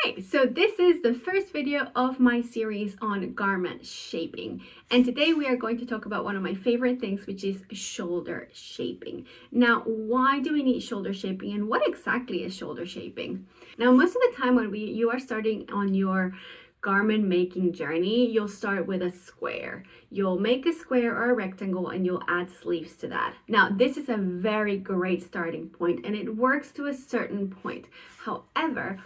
Right, so this is the first video of my series on garment shaping, and today we are going to talk about one of my favorite things, which is shoulder shaping. Now, why do we need shoulder shaping, and what exactly is shoulder shaping? Now, most of the time when you are starting on your garment making journey, you'll start with a square. You'll make a square or a rectangle and you'll add sleeves to that. Now, this is a very great starting point and it works to a certain point. However,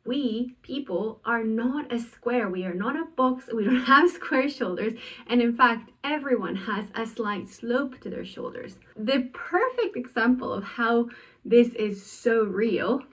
we people are not a square. We are not a box. We don't have square shoulders. And in fact, everyone has a slight slope to their shoulders. The perfect example of how this is so real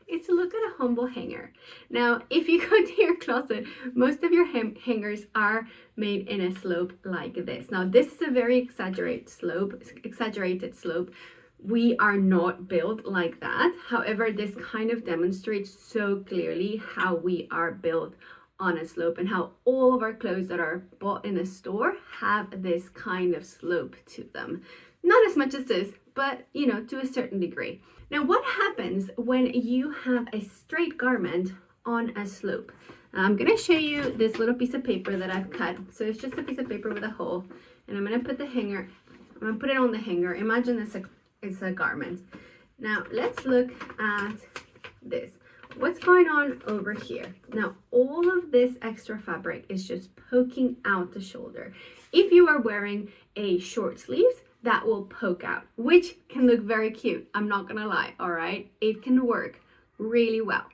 is to look at a humble hanger. Now, if you go to your closet, most of your hangers are made in a slope like this. Now, this is a very exaggerated slope. We are not built like that. However, this kind of demonstrates so clearly how we are built on a slope and how all of our clothes that are bought in a store have this kind of slope to them. Not as much as this, but to a certain degree. Now, what happens when you have a straight garment on a slope? I'm going to show you this little piece of paper that I've cut. So it's just a piece of paper with a hole, and I'm going to put it on the hanger. Imagine this is a garment. Now, let's look at this. What's going on over here? Now, all of this extra fabric is just poking out the shoulder. If you are wearing a short sleeves, that will poke out, which can look very cute. I'm not gonna lie, all right? It can work really well,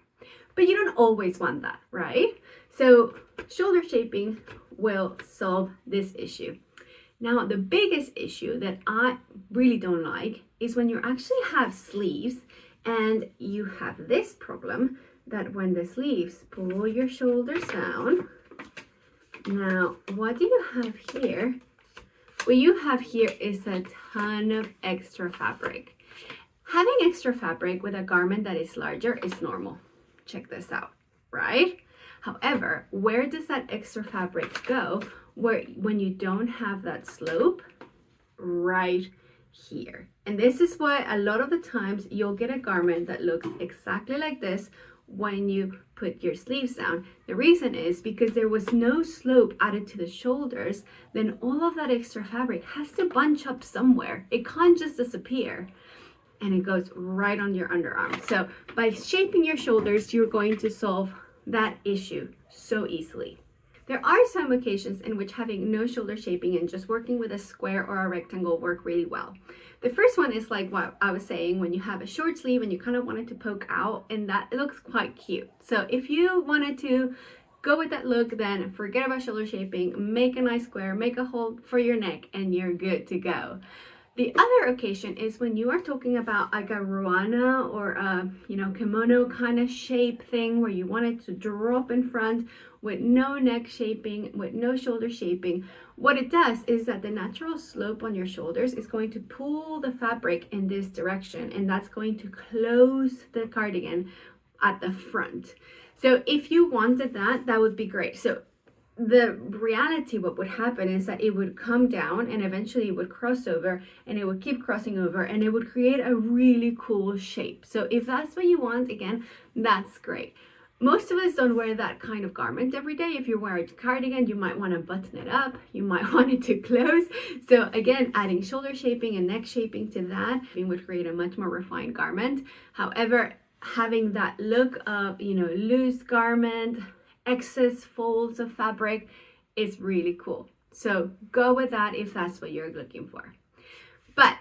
but you don't always want that, right? So shoulder shaping will solve this issue. Now, the biggest issue that I really don't like is when you actually have sleeves and you have this problem that when the sleeves pull your shoulders down. Now, what do you have here? What you have here is a ton of extra fabric. Having extra fabric with a garment that is larger is normal. Check this out, right? However, where does that extra fabric go when you don't have that slope? Right here. And this is why a lot of the times you'll get a garment that looks exactly like this when you put your sleeves down. The reason is because there was no slope added to the shoulders, then all of that extra fabric has to bunch up somewhere. It can't just disappear, and it goes right on your underarm. So by shaping your shoulders, you're going to solve that issue so easily. There are some occasions in which having no shoulder shaping and just working with a square or a rectangle work really well. The first one is like what I was saying, when you have a short sleeve and you kind of want it to poke out, and that it looks quite cute. So if you wanted to go with that look, then forget about shoulder shaping, make a nice square, make a hole for your neck, and you're good to go. The other occasion is when you are talking about like a ruana or a kimono kind of shape thing where you want it to drop in front with no neck shaping, with no shoulder shaping. What it does is that the natural slope on your shoulders is going to pull the fabric in this direction, and that's going to close the cardigan at the front. So if you wanted that, that would be great. So the reality, what would happen is that it would come down and eventually it would cross over, and it would keep crossing over, and it would create a really cool shape. So if that's what you want, again, that's great. Most of us don't wear that kind of garment every day. If you wear a cardigan, you might want to button it up. You might want it to close. So again, adding shoulder shaping and neck shaping to that would create a much more refined garment. However, having that look of, loose garment, excess folds of fabric is really cool. So go with that if that's what you're looking for. But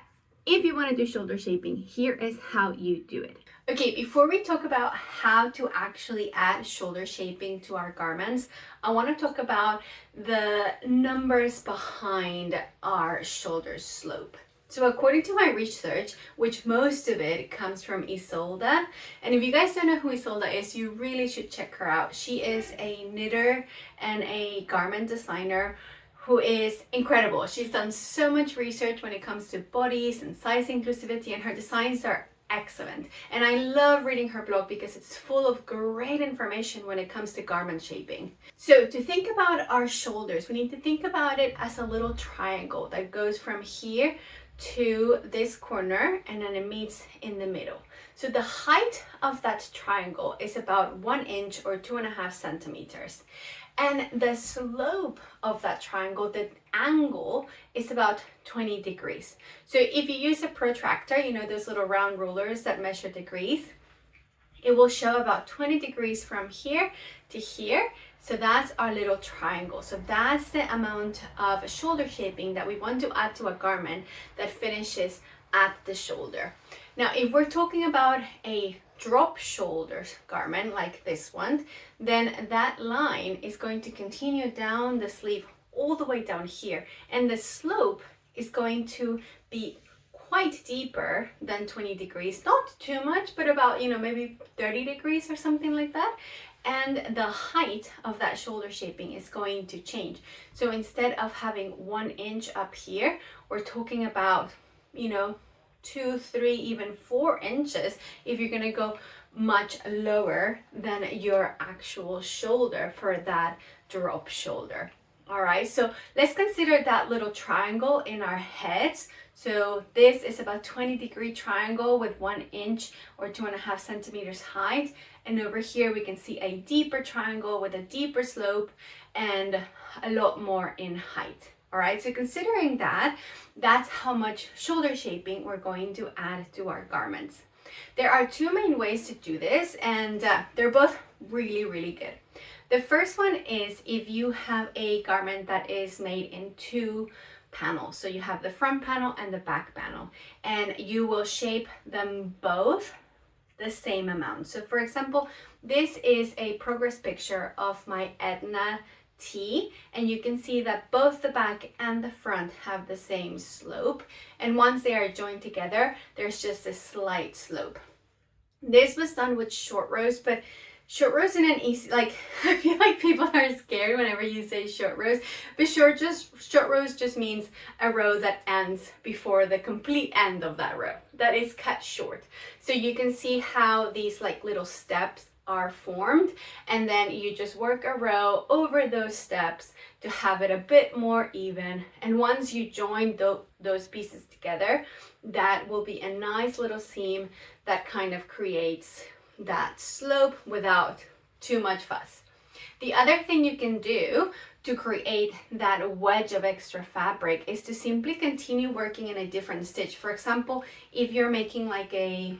if you want to do shoulder shaping, here is how you do it. Okay, before we talk about how to actually add shoulder shaping to our garments, I want to talk about the numbers behind our shoulder slope. So according to my research, which most of it comes from Isolde, and if you guys don't know who Isolde is, you really should check her out. She is a knitter and a garment designer who is incredible. She's done so much research when it comes to bodies and size inclusivity, and her designs are excellent. And I love reading her blog because it's full of great information when it comes to garment shaping. So to think about our shoulders, we need to think about it as a little triangle that goes from here to this corner, and then it meets in the middle. So the height of that triangle is about 1 inch or 2.5 centimeters. And the slope of that triangle, the angle, is about 20 degrees. So if you use a protractor, you know, those little round rulers that measure degrees, it will show about 20 degrees from here to here. So that's our little triangle. So that's the amount of shoulder shaping that we want to add to a garment that finishes at the shoulder. Now, if we're talking about a drop shoulders garment like this one, then that line is going to continue down the sleeve all the way down here. And the slope is going to be quite deeper than 20 degrees, not too much, but about, you know, maybe 30 degrees or something like that. And the height of that shoulder shaping is going to change. So instead of having 1 inch up here, we're talking about, you know, 2, 3, even 4 inches if you're gonna go much lower than your actual shoulder for that drop shoulder. All right, so let's consider that little triangle in our heads. So this is about 20-degree triangle with 1 inch or 2.5 centimeters height. And over here we can see a deeper triangle with a deeper slope and a lot more in height. All right, so considering that, that's how much shoulder shaping we're going to add to our garments. There are two main ways to do this, and they're both really, really good. The first one is if you have a garment that is made in 2 panels. So you have the front panel and the back panel, and you will shape them both the same amount. So for example, this is a progress picture of my Edna tee, and you can see that both the back and the front have the same slope, and once they are joined together, there's just a slight slope. This was done with short rows, but short rows isn't easy. Like, I feel like people are scared whenever you say short rows, but short rows just means a row that ends before the complete end of that row, that is cut short. So you can see how these like little steps are formed, and then you just work a row over those steps to have it a bit more even. And once you join those pieces together, that will be a nice little seam that kind of creates that slope without too much fuss. The other thing you can do to create that wedge of extra fabric is to simply continue working in a different stitch. For example, if you're making like a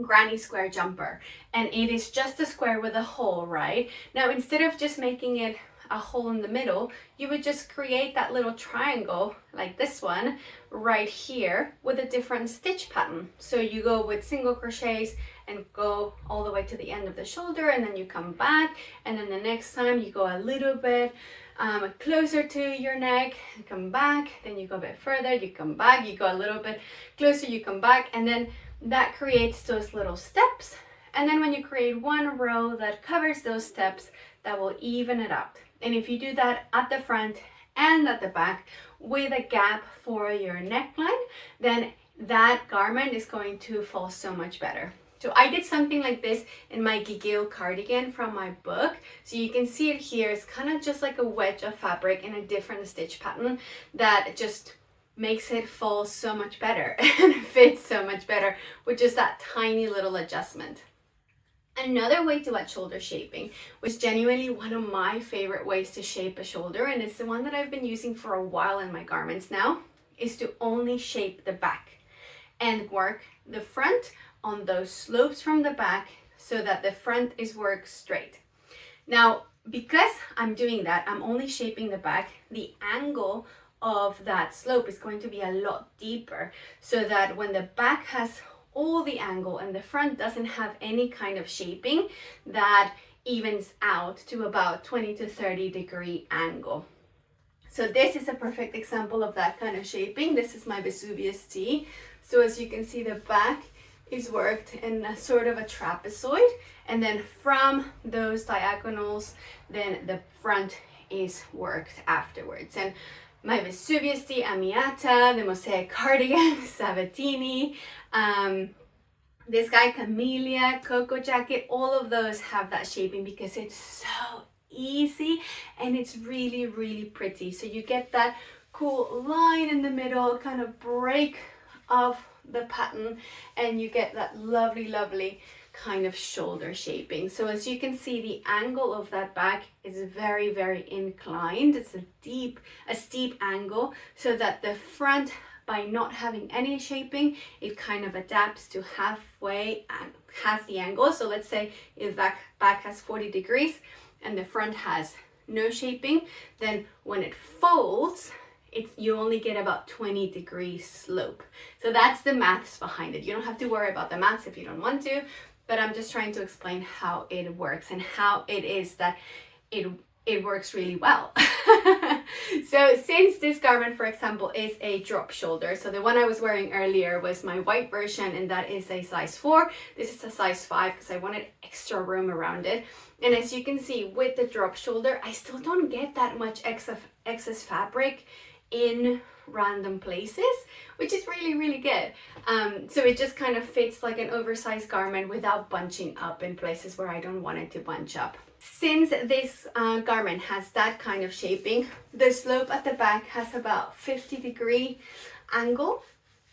granny square jumper and it is just a square with a hole, right? Now, instead of just making it a hole in the middle, you would just create that little triangle like this one right here with a different stitch pattern. So you go with single crochets and go all the way to the end of the shoulder, and then you come back, and then the next time you go a little bit closer to your neck, you come back, then you go a bit further, you come back, you go a little bit closer, you come back, and then that creates those little steps. And then when you create one row that covers those steps, that will even it out. And if you do that at the front and at the back with a gap for your neckline, then that garment is going to fall so much better. So I did something like this in my Gigil cardigan from my book. So you can see it here. It's kind of just like a wedge of fabric in a different stitch pattern that just makes it fall so much better and fits so much better with just that tiny little adjustment. Another way to add shoulder shaping, which is genuinely one of my favorite ways to shape a shoulder, and it's the one that I've been using for a while in my garments now, is to only shape the back and work the front on those slopes from the back so that the front is worked straight. Now, because I'm doing that, I'm only shaping the back, the angle of that slope is going to be a lot deeper, so that when the back has all the angle and the front doesn't have any kind of shaping, that evens out to about 20 to 30 degree angle. So this is a perfect example of that kind of shaping. This is my Vesuvius tee. So as you can see, the back is worked in a sort of a trapezoid, and then from those diagonals, then the front is worked afterwards. And my Vesuvius tee, Amiata, the Mosaic cardigan, Sabatini, this guy, Camellia, Cocoa jacket, all of those have that shaping because it's so easy and it's really, really pretty. So you get that cool line in the middle, kind of break of the pattern and you get that lovely kind of shoulder shaping. So as you can see, the angle of that back is very inclined. It's a steep angle, so that the front, by not having any shaping, it kind of adapts to halfway and half the angle. So let's say if that back has 40 degrees and the front has no shaping, then when it folds, you only get about 20 degrees slope. So that's the maths behind it. You don't have to worry about the maths if you don't want to, but I'm just trying to explain how it works and how it is that it works really well. So since this garment, for example, is a drop shoulder, so the one I was wearing earlier was my white version, and that is a size 4. This is a size 5 because I wanted extra room around it. And as you can see, with the drop shoulder, I still don't get that much excess fabric in random places, which is really good. So it just kind of fits like an oversized garment without bunching up in places where I don't want it to bunch up. Since this garment has that kind of shaping, the slope at the back has about 50-degree angle,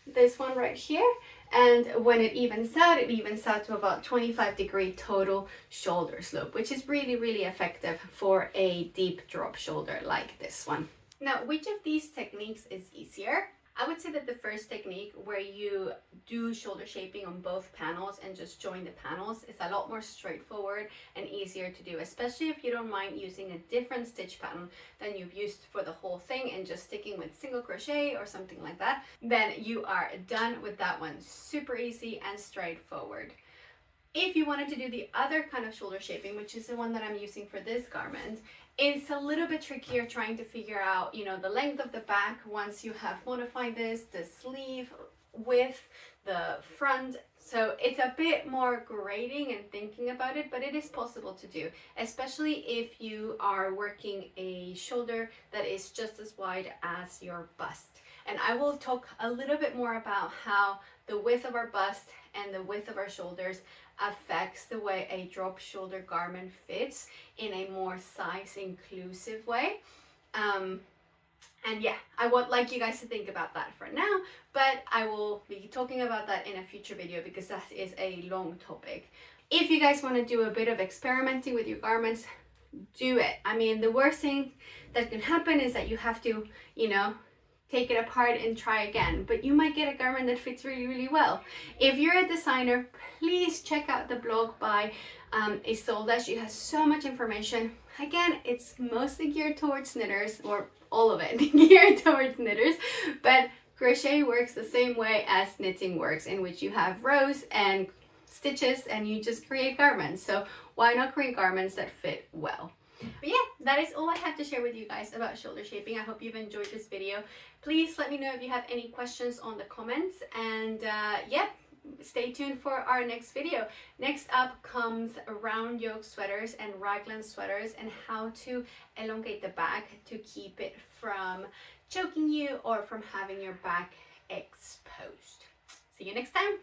this one right here, and when it evens out to about 25-degree total shoulder slope, which is really effective for a deep drop shoulder like this one. Now, which of these techniques is easier? I would say that the first technique, where you do shoulder shaping on both panels and just join the panels, is a lot more straightforward and easier to do, especially if you don't mind using a different stitch pattern than you've used for the whole thing and just sticking with single crochet or something like that. Then you are done with that one. Super easy and straightforward. If you wanted to do the other kind of shoulder shaping, which is the one that I'm using for this garment, it's a little bit trickier trying to figure out, you know, the length of the back once you have modified this, the sleeve width, the front. So it's a bit more grading and thinking about it, but it is possible to do, especially if you are working a shoulder that is just as wide as your bust. And I will talk a little bit more about how the width of our bust and the width of our shoulders affects the way a drop shoulder garment fits in a more size inclusive way. And yeah, I would like you guys to think about that for now, but I will be talking about that in a future video because that is a long topic. If you guys want to do a bit of experimenting with your garments, do it. I mean, the worst thing that can happen is that you have to, you know, take it apart and try again, but you might get a garment that fits really well. If you're a designer, please check out the blog by Isolda. She has so much information. Again, it's mostly geared towards knitters, or all of it geared towards knitters, but crochet works the same way as knitting works, in which you have rows and stitches and you just create garments. So why not create garments that fit well? But yeah, that is all I have to share with you guys about shoulder shaping. I hope you've enjoyed this video. Please let me know if you have any questions on the comments, and yeah, stay tuned for our next video. Next up comes round yoke sweaters and raglan sweaters and how to elongate the back to keep it from choking you or from having your back exposed. See you next time.